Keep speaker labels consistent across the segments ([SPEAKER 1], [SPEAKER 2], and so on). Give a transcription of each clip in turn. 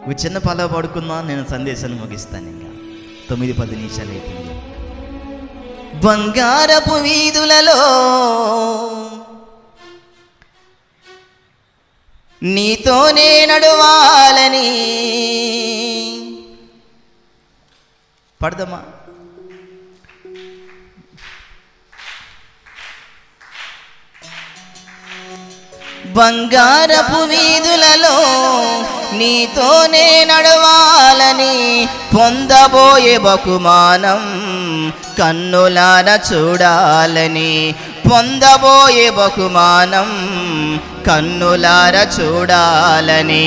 [SPEAKER 1] ఒక చిన్న పాట పాడుకుందాం, నేను సందేశాన్ని ముగిస్తాను. ఇంకా 9-10 నిమిషాలు అయిపోయింది. బంగారపు వీధులలో నీతోనే నడవాలని పడదమ్మా. బంగారపు వీధులలో నీతోనే నడవాలని పొందబోయే బహుమానం కన్నులార చూడాలని, పొందబోయే బహుమానం కన్నులార చూడాలని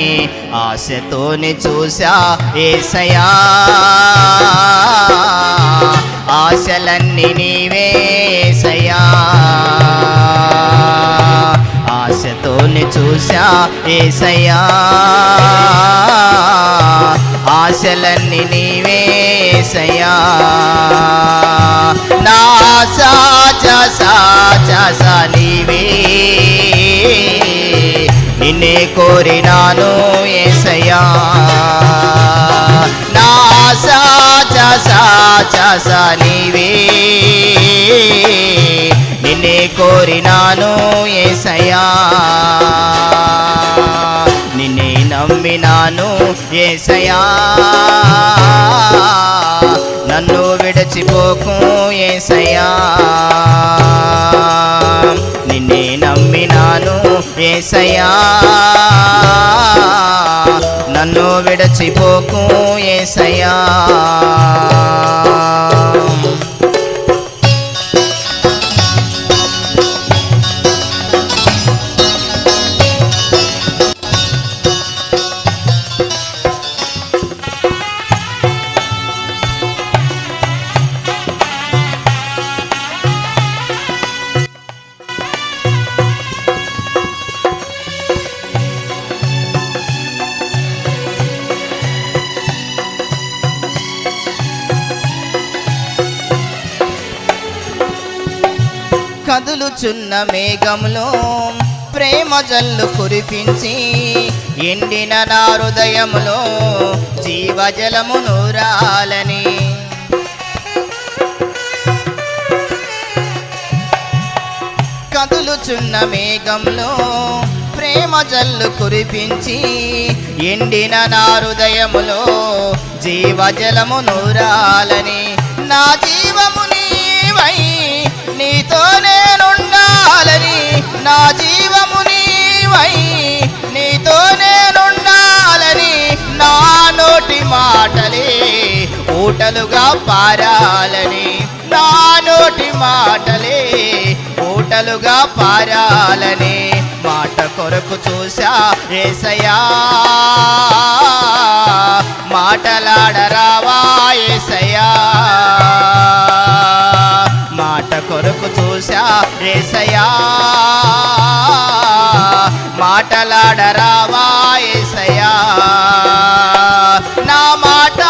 [SPEAKER 1] ఆశతోనే చూసా యేసయ్యా. ఆశలన్నీ నీవే యేసయ్యా, ఆశతోనే చూసా యేసయ్యా. ఆశలన్నీ నీవే యేసయ్యా. నా ఆశ నీవే, నిన్నే కోరినాను యేసయ్యా. నా ఆశ నీవే, నిన్నే కోరినాను యేసయ్యా. నిన్నే నమ్మినాను యేసయ్యా. నన్ను విడిచిపోకు యేసయ్యా. నిన్నే నమ్మినాను యేసయ్యా. నన్ను విడిచిపోకు యేసయ్యా. కదులుచున్న మేఘంలో ప్రేమ జల్లు కురిపించి ఎండిన నా హృదయములో జీవజలము నూరాలని, కదులుచున్న మేఘంలో ప్రేమ జల్లు కురిపించి ఎండిన నా హృదయములో జీవజలము నూరాలని. నా జీవము నీవై నీతో నేనుండాలని, నా జీవము నీవై నీతో నేనుండాలని. నా నోటి మాటలే ఊటలుగా పారాలని, నా నోటి మాటలే ఊటలుగా పారాలని. మాట కొరకు చూసా యేసయ్యా. మాటలాడరావా యేసయ్యా. మాట కొరకు చూసా యేసయ్యా. మాటలాడరావా యేసయ్యా. నా మాట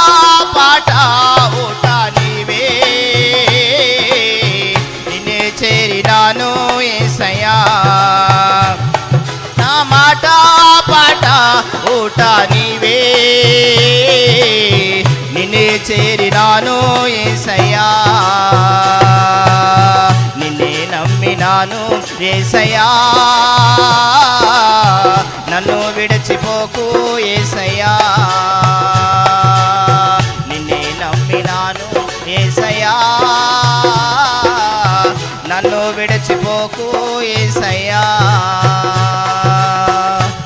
[SPEAKER 1] పాట ఊట నీవే, నిన్నే చేరినాను యేసయ్యా. నా మాట పాట ఊట నీవే, నిన్నే చేరినాను యేసయ్యా. నిన్నే నమ్మినాను యేసయ్యా. నన్ను విడిచిపోకు యేసయ్యా. నిన్నే నమ్మినాను యేసయ్యా. నన్ను విడిచిపోకు యేసయ్యా.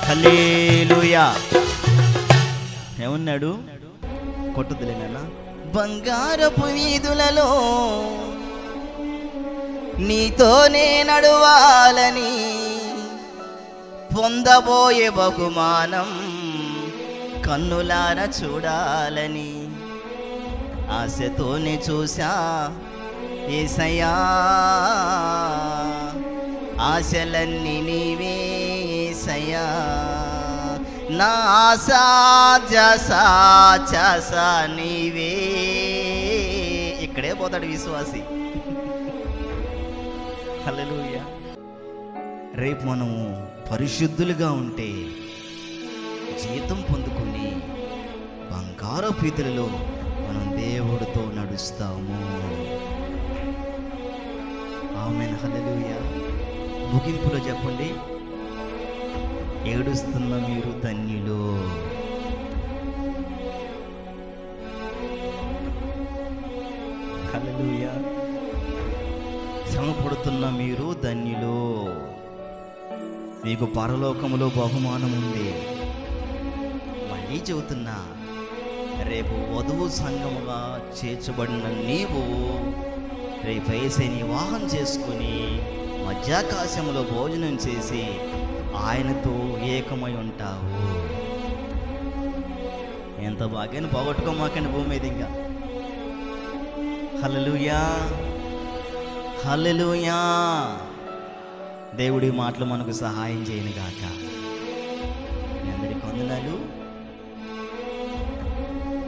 [SPEAKER 1] హల్లెలూయా. ఏమన్నాడు? కొట్టుదిలేనా? బంగారపు వీధులలో నీతోనే నడవాలని పొందబోయే బహుమానం కన్నులార చూడాలని ఆశతోనే చూసా యేసయ్యా. ఆశలన్నీ నీవే యేసయ్యా. నా ఆశ నీవే. ఇక్కడే పోతాడు విశ్వాసి. హల్లెలూయా. రేపు మనము పరిశుద్ధులుగా ఉంటే జీతం పొందుకొని ద్వారపీతులలో మనం దేవుడితో నడుస్తాము. ఆమేన్, హల్లెలూయా. ముగింపులో చెప్పండి, ఏడుస్తున్న మీరు ధన్యులు. హల్లెలూయా. శ్రమ పడుతున్న మీరు ధన్యులు, మీకు పరలోకములో బహుమానం ఉంది. మళ్ళీ చెబుతున్నా, రేపు వధువు సంఘముగా చేర్చబడిన నీవు రేపు యేసయ్యని వివాహం చేసుకుని మధ్యాకాశంలో భోజనం చేసి ఆయనతో ఏకమై ఉంటావు. ఎంత భాగ్యాన్ని పోగొట్టుకోమాకండి భూమి మీద ఇంకా. హల్లెలూయా, హల్లెలూయా. దేవుడి మాటలు మనకు సహాయం చేయను గాక.